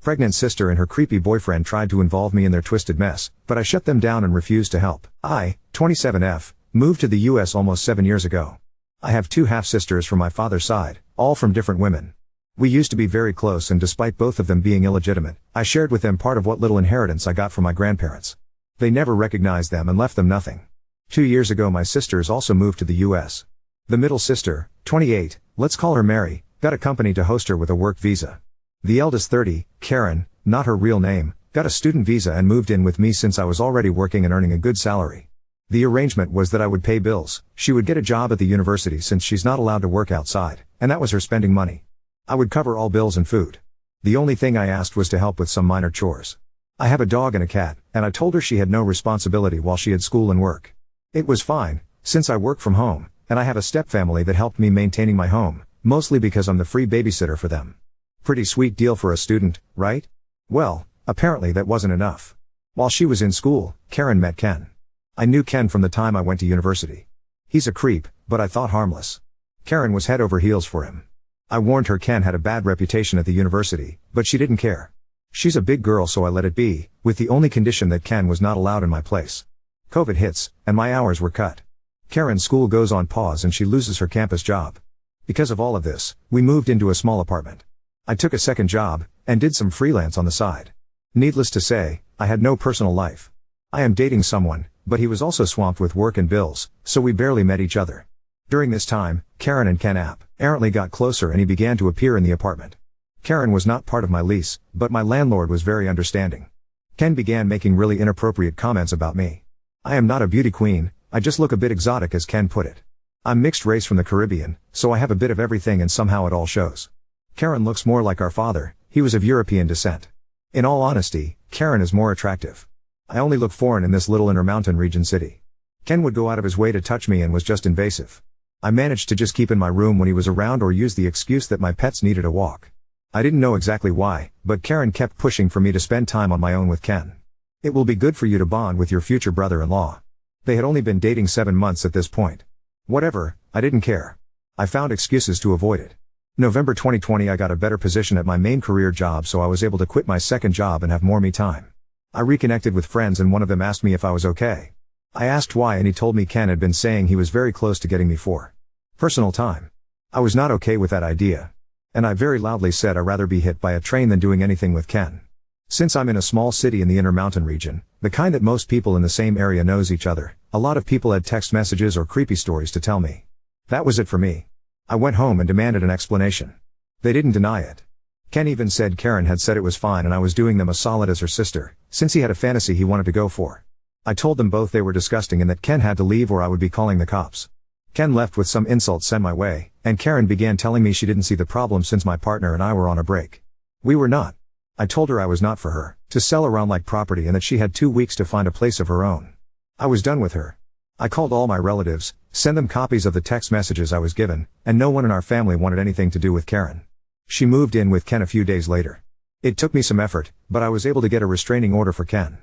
Pregnant sister and her creepy boyfriend tried to involve me in their twisted mess, but I shut them down and refused to help. I, 27F, moved to the US almost 7 years ago. I have 2 half-sisters from my father's side, all from different women. We used to be very close, and despite both of them being illegitimate, I shared with them part of what little inheritance I got from my grandparents. They never recognized them and left them nothing. 2 years ago my sisters also moved to the US. The middle sister, 28, let's call her Mary, got a company to host her with a work visa. The eldest 30, Karen, not her real name, got a student visa and moved in with me since I was already working and earning a good salary. The arrangement was that I would pay bills, she would get a job at the university since she's not allowed to work outside, and that was her spending money. I would cover all bills and food. The only thing I asked was to help with some minor chores. I have a dog and a cat, and I told her she had no responsibility while she had school and work. It was fine, since I work from home, and I have a stepfamily that helped me maintaining my home, mostly because I'm the free babysitter for them. Pretty sweet deal for a student, right? Well, apparently that wasn't enough. While she was in school, Karen met Ken. I knew Ken from the time I went to university. He's a creep, but I thought harmless. Karen was head over heels for him. I warned her Ken had a bad reputation at the university, but she didn't care. She's a big girl, so I let it be, with the only condition that Ken was not allowed in my place. COVID hits, and my hours were cut. Karen's school goes on pause and she loses her campus job. Because of all of this, we moved into a small apartment. I took a second job, and did some freelance on the side. Needless to say, I had no personal life. I am dating someone, but he was also swamped with work and bills, so we barely met each other. During this time, Karen and Ken apparently got closer and he began to appear in the apartment. Karen was not part of my lease, but my landlord was very understanding. Ken began making really inappropriate comments about me. I am not a beauty queen, I just look a bit exotic, as Ken put it. I'm mixed race from the Caribbean, so I have a bit of everything and somehow it all shows. Karen looks more like our father, he was of European descent. In all honesty, Karen is more attractive. I only look foreign in this little Intermountain region city. Ken would go out of his way to touch me and was just invasive. I managed to just keep in my room when he was around or use the excuse that my pets needed a walk. I didn't know exactly why, but Karen kept pushing for me to spend time on my own with Ken. It will be good for you to bond with your future brother-in-law. They had only been dating 7 months at this point. Whatever, I didn't care. I found excuses to avoid it. November 2020 I got a better position at my main career job, so I was able to quit my second job and have more me time. I reconnected with friends and one of them asked me if I was okay. I asked why and he told me Ken had been saying he was very close to getting me for personal time. I was not okay with that idea. And I very loudly said I'd rather be hit by a train than doing anything with Ken. Since I'm in a small city in the Intermountain region, the kind that most people in the same area knows each other, a lot of people had text messages or creepy stories to tell me. That was it for me. I went home and demanded an explanation. They didn't deny it. Ken even said Karen had said it was fine and I was doing them a solid as her sister, since he had a fantasy he wanted to go for. I told them both they were disgusting and that Ken had to leave or I would be calling the cops. Ken left with some insults sent my way, and Karen began telling me she didn't see the problem since my partner and I were on a break. We were not. I told her I was not for her, to sell around like property and that she had 2 weeks to find a place of her own. I was done with her. I called all my relatives, sent them copies of the text messages I was given, and no one in our family wanted anything to do with Karen. She moved in with Ken a few days later. It took me some effort, but I was able to get a restraining order for Ken.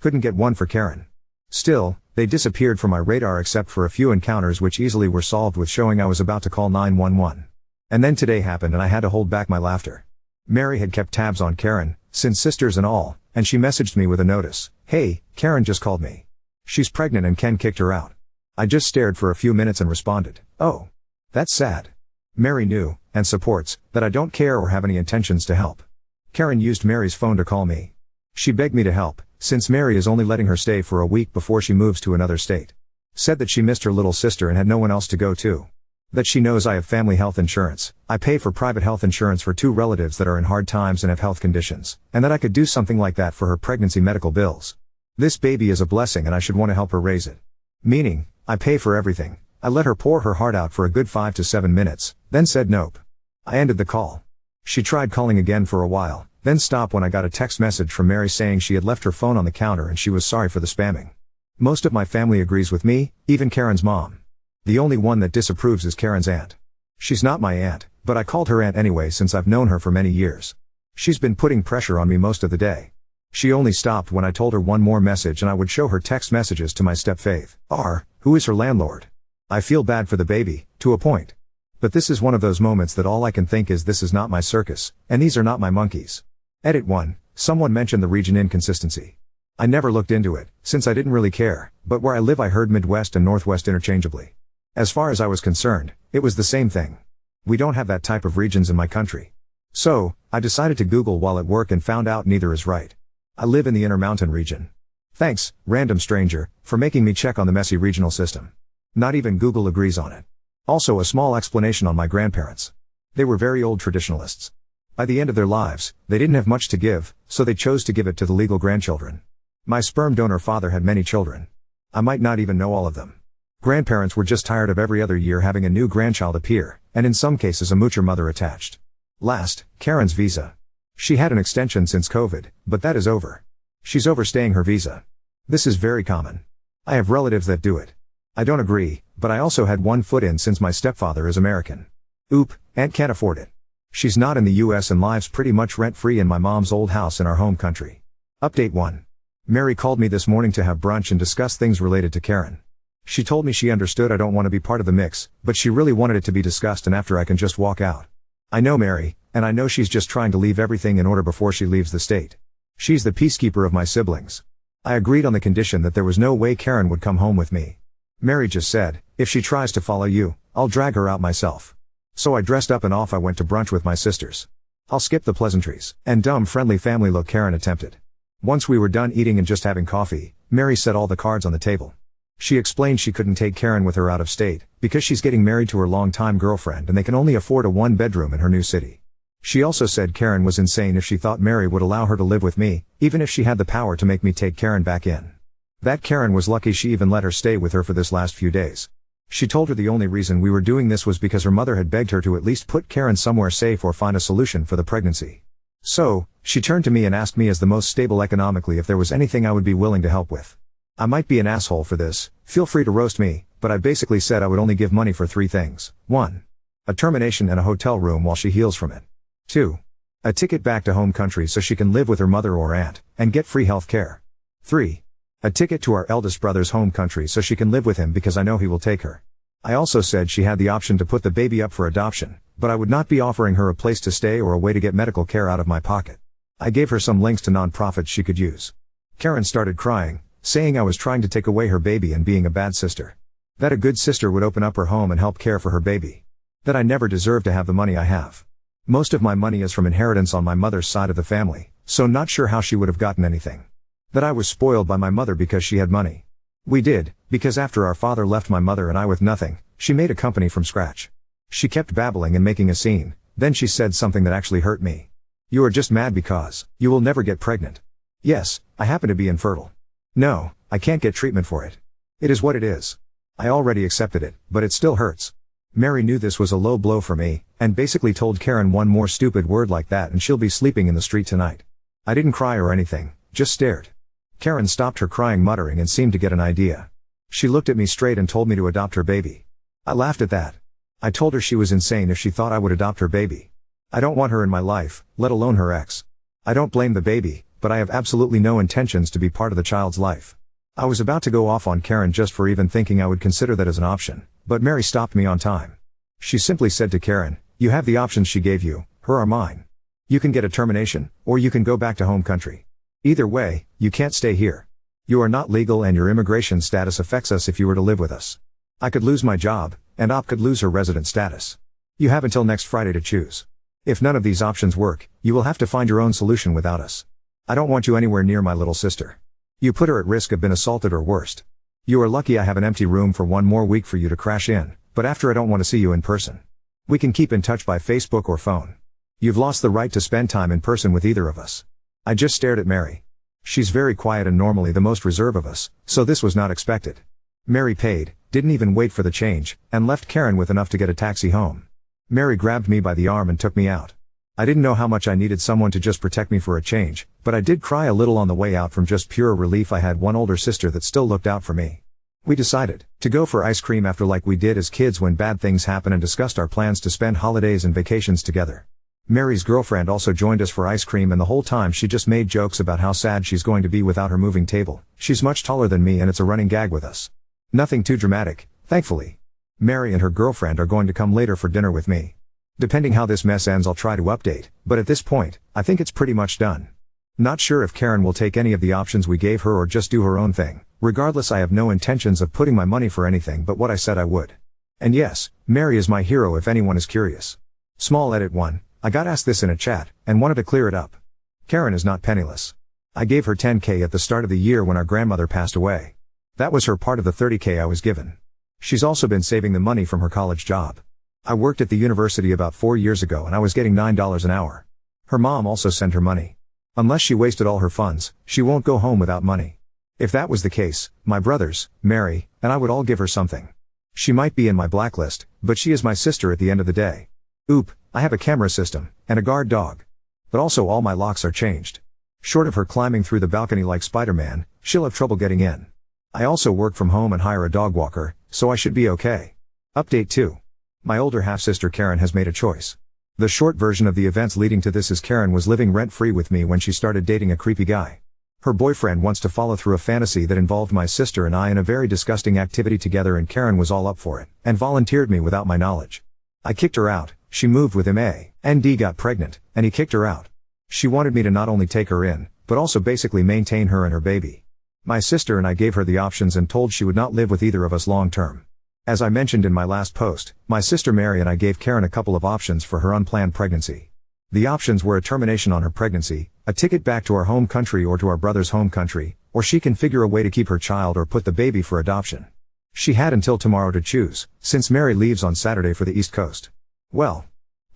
Couldn't get one for Karen. Still, they disappeared from my radar except for a few encounters which easily were solved with showing I was about to call 911. And then today happened and I had to hold back my laughter. Mary had kept tabs on Karen, since sisters and all, and she messaged me with a notice. Hey, Karen just called me. She's pregnant and Ken kicked her out. I just stared for a few minutes and responded, oh. That's sad. Mary knew, and supports, that I don't care or have any intentions to help. Karen used Mary's phone to call me. She begged me to help, since Mary is only letting her stay for a week before she moves to another state. Said that she missed her little sister and had no one else to go to. That she knows I have family health insurance, I pay for private health insurance for 2 relatives that are in hard times and have health conditions, and that I could do something like that for her pregnancy medical bills. This baby is a blessing and I should want to help her raise it. Meaning, I pay for everything. I let her pour her heart out for a good 5 to 7 minutes, then said nope. I ended the call. She tried calling again for a while, then stopped when I got a text message from Mary saying she had left her phone on the counter and she was sorry for the spamming. Most of my family agrees with me, even Karen's mom. The only one that disapproves is Karen's aunt. She's not my aunt, but I called her aunt anyway since I've known her for many years. She's been putting pressure on me most of the day. She only stopped when I told her one more message and I would show her text messages to my step-faith, who is her landlord. I feel bad for the baby, to a point. But this is one of those moments that all I can think is this is not my circus, and these are not my monkeys. Edit 1. Someone mentioned the region inconsistency. I never looked into it, since I didn't really care, but where I live I heard Midwest and Northwest interchangeably. As far as I was concerned, it was the same thing. We don't have that type of regions in my country. So, I decided to Google while at work and found out neither is right. I live in the Intermountain region. Thanks, random stranger, for making me check on the messy regional system. Not even Google agrees on it. Also a small explanation on my grandparents. They were very old traditionalists. By the end of their lives, they didn't have much to give, so they chose to give it to the legal grandchildren. My sperm donor father had many children. I might not even know all of them. Grandparents were just tired of every other year having a new grandchild appear, and in some cases a moocher mother attached. Last, Karen's visa. She had an extension since COVID, but that is over. She's overstaying her visa. This is very common. I have relatives that do it. I don't agree, but I also had one foot in since my stepfather is American. Oop, Aunt can't afford it. She's not in the US and lives pretty much rent-free in my mom's old house in our home country. Update 1. Mary called me this morning to have brunch and discuss things related to Karen. She told me she understood I don't want to be part of the mix, but she really wanted it to be discussed and after I can just walk out. I know Mary, and I know she's just trying to leave everything in order before she leaves the state. She's the peacekeeper of my siblings. I agreed on the condition that there was no way Karen would come home with me. Mary just said, if she tries to follow you, I'll drag her out myself. So I dressed up and off I went to brunch with my sisters. I'll skip the pleasantries and dumb friendly family look Karen attempted. Once we were done eating and just having coffee, Mary set all the cards on the table. She explained she couldn't take Karen with her out of state, because she's getting married to her longtime girlfriend and they can only afford a one-bedroom in her new city. She also said Karen was insane if she thought Mary would allow her to live with me, even if she had the power to make me take Karen back in. That Karen was lucky she even let her stay with her for this last few days. She told her the only reason we were doing this was because her mother had begged her to at least put Karen somewhere safe or find a solution for the pregnancy. So, she turned to me and asked me as the most stable economically if there was anything I would be willing to help with. I might be an asshole for this, feel free to roast me, but I basically said I would only give money for 3 things. 1. A termination and a hotel room while she heals from it. 2. A ticket back to home country so she can live with her mother or aunt, and get free health care. 3. A ticket to our eldest brother's home country so she can live with him because I know he will take her. I also said she had the option to put the baby up for adoption, but I would not be offering her a place to stay or a way to get medical care out of my pocket. I gave her some links to nonprofits she could use. Karen started crying, saying I was trying to take away her baby and being a bad sister. That a good sister would open up her home and help care for her baby. That I never deserved to have the money I have. Most of my money is from inheritance on my mother's side of the family, so not sure how she would have gotten anything. That I was spoiled by my mother because she had money. We did, because after our father left my mother and I with nothing, she made a company from scratch. She kept babbling and making a scene, then she said something that actually hurt me. You are just mad because you will never get pregnant. Yes, I happen to be infertile. No, I can't get treatment for it. It is what it is. I already accepted it, but it still hurts. Mary knew this was a low blow for me, and basically told Karen one more stupid word like that and she'll be sleeping in the street tonight. I didn't cry or anything, just stared. Karen stopped her crying muttering and seemed to get an idea. She looked at me straight and told me to adopt her baby. I laughed at that. I told her she was insane if she thought I would adopt her baby. I don't want her in my life, let alone her ex. I don't blame the baby, but I have absolutely no intentions to be part of the child's life. I was about to go off on Karen just for even thinking I would consider that as an option, but Mary stopped me on time. She simply said to Karen, you have the options she gave you, her or mine. You can get a termination, or you can go back to home country. Either way, you can't stay here. You are not legal and your immigration status affects us if you were to live with us. I could lose my job, and Op could lose her resident status. You have until next Friday to choose. If none of these options work, you will have to find your own solution without us. I don't want you anywhere near my little sister. You put her at risk of being assaulted or worst. You are lucky I have an empty room for 1 more week for you to crash in, but after I don't want to see you in person. We can keep in touch by Facebook or phone. You've lost the right to spend time in person with either of us. I just stared at Mary. She's very quiet and normally the most reserved of us, so this was not expected. Mary paid, didn't even wait for the change, and left Karen with enough to get a taxi home. Mary grabbed me by the arm and took me out. I didn't know how much I needed someone to just protect me for a change, but I did cry a little on the way out from just pure relief I had one older sister that still looked out for me. We decided to go for ice cream after like we did as kids when bad things happen and discussed our plans to spend holidays and vacations together. Mary's girlfriend also joined us for ice cream and the whole time she just made jokes about how sad she's going to be without her moving table. She's much taller than me and it's a running gag with us. Nothing too dramatic, thankfully. Mary and her girlfriend are going to come later for dinner with me. Depending how this mess ends, I'll try to update, but at this point, I think it's pretty much done. Not sure if Karen will take any of the options we gave her or just do her own thing. Regardless, I have no intentions of putting my money for anything but what I said I would. And yes, Mary is my hero if anyone is curious. Small edit 1, I got asked this in a chat, and wanted to clear it up. Karen is not penniless. I gave her $10K at the start of the year when our grandmother passed away. That was her part of the $30K I was given. She's also been saving the money from her college job. I worked at the university about 4 years ago and I was getting $9 an hour. Her mom also sent her money. Unless she wasted all her funds, she won't go home without money. If that was the case, my brothers, Mary, and I would all give her something. She might be in my blacklist, but she is my sister at the end of the day. Oop, I have a camera system, and a guard dog. But also all my locks are changed. Short of her climbing through the balcony like Spider-Man, she'll have trouble getting in. I also work from home and hire a dog walker, so I should be okay. Update 2. My older half-sister Karen has made a choice. The short version of the events leading to this is Karen was living rent-free with me when she started dating a creepy guy. Her boyfriend wants to follow through a fantasy that involved my sister and I in a very disgusting activity together, and Karen was all up for it, and volunteered me without my knowledge. I kicked her out, she moved with him and got pregnant, and he kicked her out. She wanted me to not only take her in, but also basically maintain her and her baby. My sister and I gave her the options and told she would not live with either of us long term. As I mentioned in my last post, my sister Mary and I gave Karen a couple of options for her unplanned pregnancy. The options were a termination on her pregnancy, a ticket back to our home country or to our brother's home country, or she can figure a way to keep her child or put the baby for adoption. She had until tomorrow to choose, since Mary leaves on Saturday for the East Coast. Well,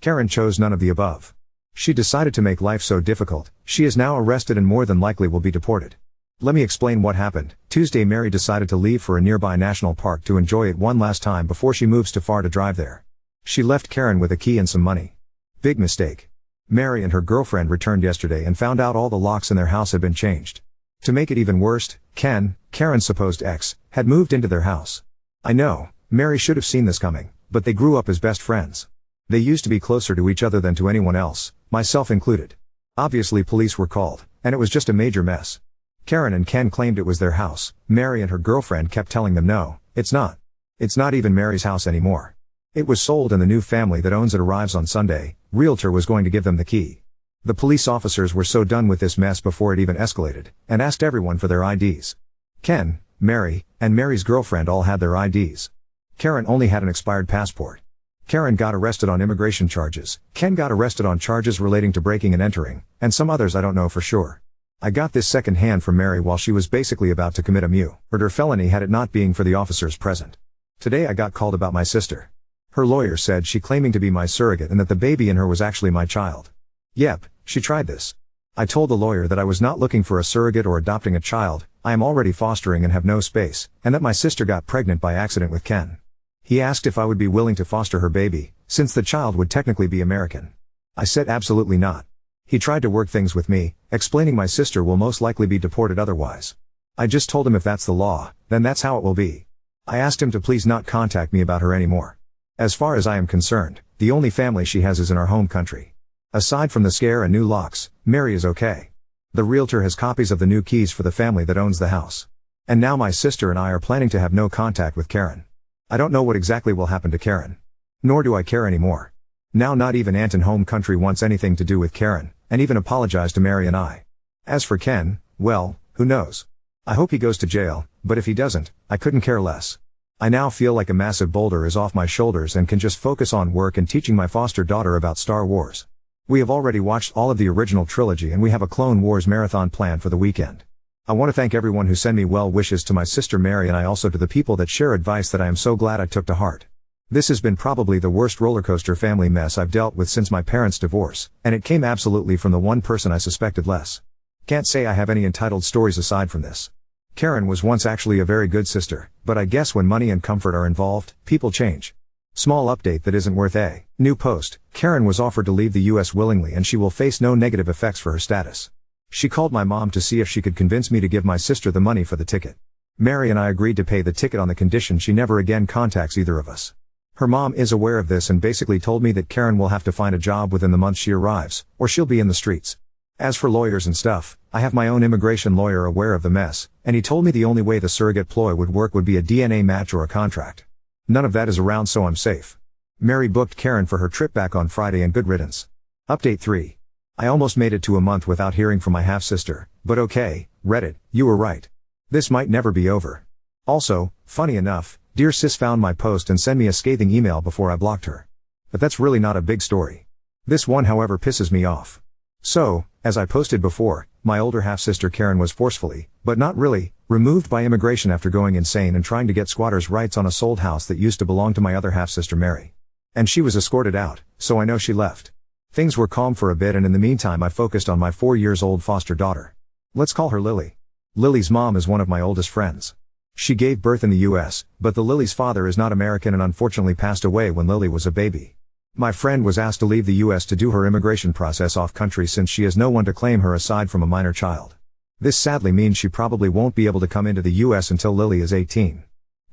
Karen chose none of the above. She decided to make life so difficult, she is now arrested and more than likely will be deported. Let me explain what happened. Tuesday, Mary decided to leave for a nearby national park to enjoy it one last time before she moves too far to drive there. She left Karen with a key and some money. Big mistake. Mary and her girlfriend returned yesterday and found out all the locks in their house had been changed. To make it even worse, Ken, Karen's supposed ex, had moved into their house. I know, Mary should have seen this coming, but they grew up as best friends. They used to be closer to each other than to anyone else, myself included. Obviously police were called, and it was just a major mess. Karen and Ken claimed it was their house. Mary and her girlfriend kept telling them no, it's not. It's not even Mary's house anymore. It was sold and the new family that owns it arrives on Sunday. Realtor was going to give them the key. The police officers were so done with this mess before it even escalated, and asked everyone for their IDs. Ken, Mary, and Mary's girlfriend all had their IDs. Karen only had an expired passport. Karen got arrested on immigration charges. Ken got arrested on charges relating to breaking and entering, and some others I don't know for sure. I got this second-hand from Mary while she was basically about to commit a murder felony had it not being for the officers present. Today I got called about my sister. Her lawyer said she claiming to be my surrogate and that the baby in her was actually my child. Yep, she tried this. I told the lawyer that I was not looking for a surrogate or adopting a child, I am already fostering and have no space, and that my sister got pregnant by accident with Ken. He asked if I would be willing to foster her baby, since the child would technically be American. I said absolutely not. He tried to work things with me, explaining my sister will most likely be deported otherwise. I just told him if that's the law, then that's how it will be. I asked him to please not contact me about her anymore. As far as I am concerned, the only family she has is in our home country. Aside from the scare and new locks, Mary is okay. The realtor has copies of the new keys for the family that owns the house. And now my sister and I are planning to have no contact with Karen. I don't know what exactly will happen to Karen. Nor do I care anymore. Now not even Aunt in home country wants anything to do with Karen, and even apologized to Mary and I. As for Ken, well, who knows? I hope he goes to jail, but if he doesn't, I couldn't care less. I now feel like a massive boulder is off my shoulders and can just focus on work and teaching my foster daughter about Star Wars. We have already watched all of the original trilogy and we have a Clone Wars marathon planned for the weekend. I want to thank everyone who send me well wishes to my sister Mary, and I also to the people that share advice that I am so glad I took to heart. This has been probably the worst rollercoaster family mess I've dealt with since my parents' divorce, and it came absolutely from the one person I suspected less. Can't say I have any entitled stories aside from this. Karen was once actually a very good sister, but I guess when money and comfort are involved, people change. Small update that isn't worth a new post. Karen was offered to leave the US willingly and she will face no negative effects for her status. She called my mom to see if she could convince me to give my sister the money for the ticket. Mary and I agreed to pay the ticket on the condition she never again contacts either of us. Her mom is aware of this and basically told me that Karen will have to find a job within the month she arrives, or she'll be in the streets. As for lawyers and stuff, I have my own immigration lawyer aware of the mess, and he told me the only way the surrogate ploy would work would be a DNA match or a contract. None of that is around, so I'm safe. Mary booked Karen for her trip back on Friday and good riddance. Update 3. I almost made it to a month without hearing from my half-sister, but okay, Reddit, you were right. This might never be over. Also, funny enough, dear sis found my post and sent me a scathing email before I blocked her. But that's really not a big story. This one however pisses me off. So, as I posted before, my older half-sister Karen was forcefully, but not really, removed by immigration after going insane and trying to get squatters' rights on a sold house that used to belong to my other half-sister Mary. And she was escorted out, so I know she left. Things were calm for a bit and in the meantime I focused on my 4-year-old foster daughter. Let's call her Lily. Lily's mom is one of my oldest friends. She gave birth in the US, but the Lily's father is not American and unfortunately passed away when Lily was a baby. My friend was asked to leave the US to do her immigration process off country since she has no one to claim her aside from a minor child. This sadly means she probably won't be able to come into the US until Lily is 18.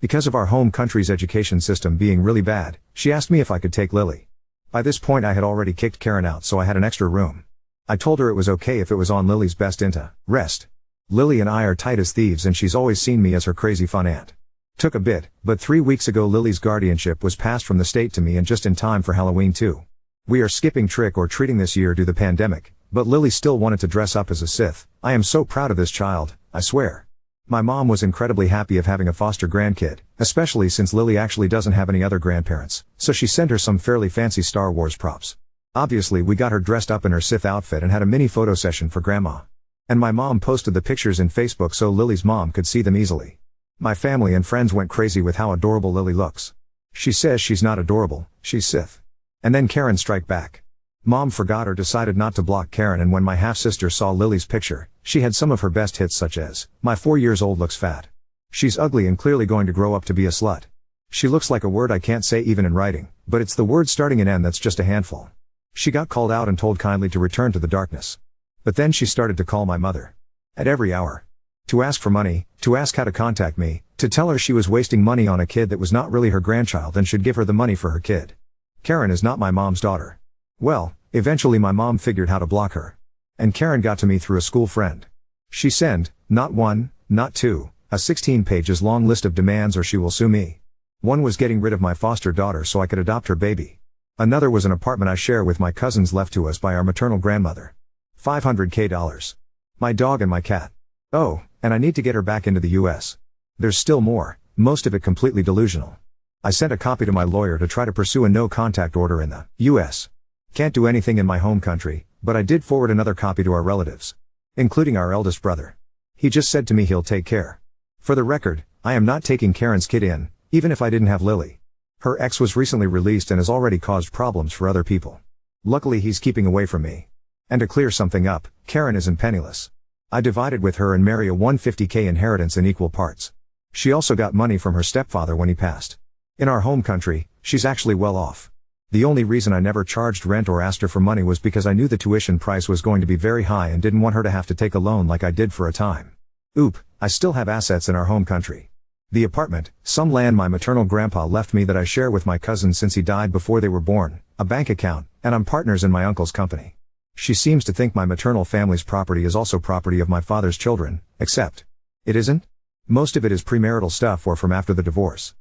Because of our home country's education system being really bad, she asked me if I could take Lily. By this point I had already kicked Karen out so I had an extra room. I told her it was okay if it was on Lily's best interest. Lily and I are tight as thieves and she's always seen me as her crazy fun aunt. Took a bit, but 3 weeks ago Lily's guardianship was passed from the state to me and just in time for Halloween too. We are skipping trick or treating this year due to the pandemic, but Lily still wanted to dress up as a Sith. I am so proud of this child, I swear. My mom was incredibly happy of having a foster grandkid, especially since Lily actually doesn't have any other grandparents, so she sent her some fairly fancy Star Wars props. Obviously we got her dressed up in her Sith outfit and had a mini photo session for grandma. And my mom posted the pictures in Facebook so Lily's mom could see them easily. My family and friends went crazy with how adorable Lily looks. She says she's not adorable, she's Sith. And then Karen strike back. Mom forgot or decided not to block Karen, and when my half-sister saw Lily's picture, she had some of her best hits such as, "My 4-year-old looks fat. She's ugly and clearly going to grow up to be a slut. She looks like a word I can't say even in writing, but it's the word starting in N that's just a handful." She got called out and told kindly to return to the darkness. But then she started to call my mother. At every hour. To ask for money, to ask how to contact me, to tell her she was wasting money on a kid that was not really her grandchild and should give her the money for her kid. Karen is not my mom's daughter. Well, eventually my mom figured how to block her. And Karen got to me through a school friend. She sent, not one, not two, a 16 pages long list of demands or she will sue me. One was getting rid of my foster daughter so I could adopt her baby. Another was an apartment I share with my cousins left to us by our maternal grandmother. $500K. My dog and my cat. Oh, and I need to get her back into the US. There's still more, most of it completely delusional. I sent a copy to my lawyer to try to pursue a no-contact order in the US. Can't do anything in my home country, but I did forward another copy to our relatives. Including our eldest brother. He just said to me he'll take care. For the record, I am not taking Karen's kid in, even if I didn't have Lily. Her ex was recently released and has already caused problems for other people. Luckily he's keeping away from me. And to clear something up, Karen isn't penniless. I divided with her and Mary a $150K inheritance in equal parts. She also got money from her stepfather when he passed. In our home country, she's actually well off. The only reason I never charged rent or asked her for money was because I knew the tuition price was going to be very high and didn't want her to have to take a loan like I did for a time. Oop, I still have assets in our home country. The apartment, some land my maternal grandpa left me that I share with my cousins since he died before they were born, a bank account, and I'm partners in my uncle's company. She seems to think my maternal family's property is also property of my father's children, except it isn't. Most of it is premarital stuff or from after the divorce.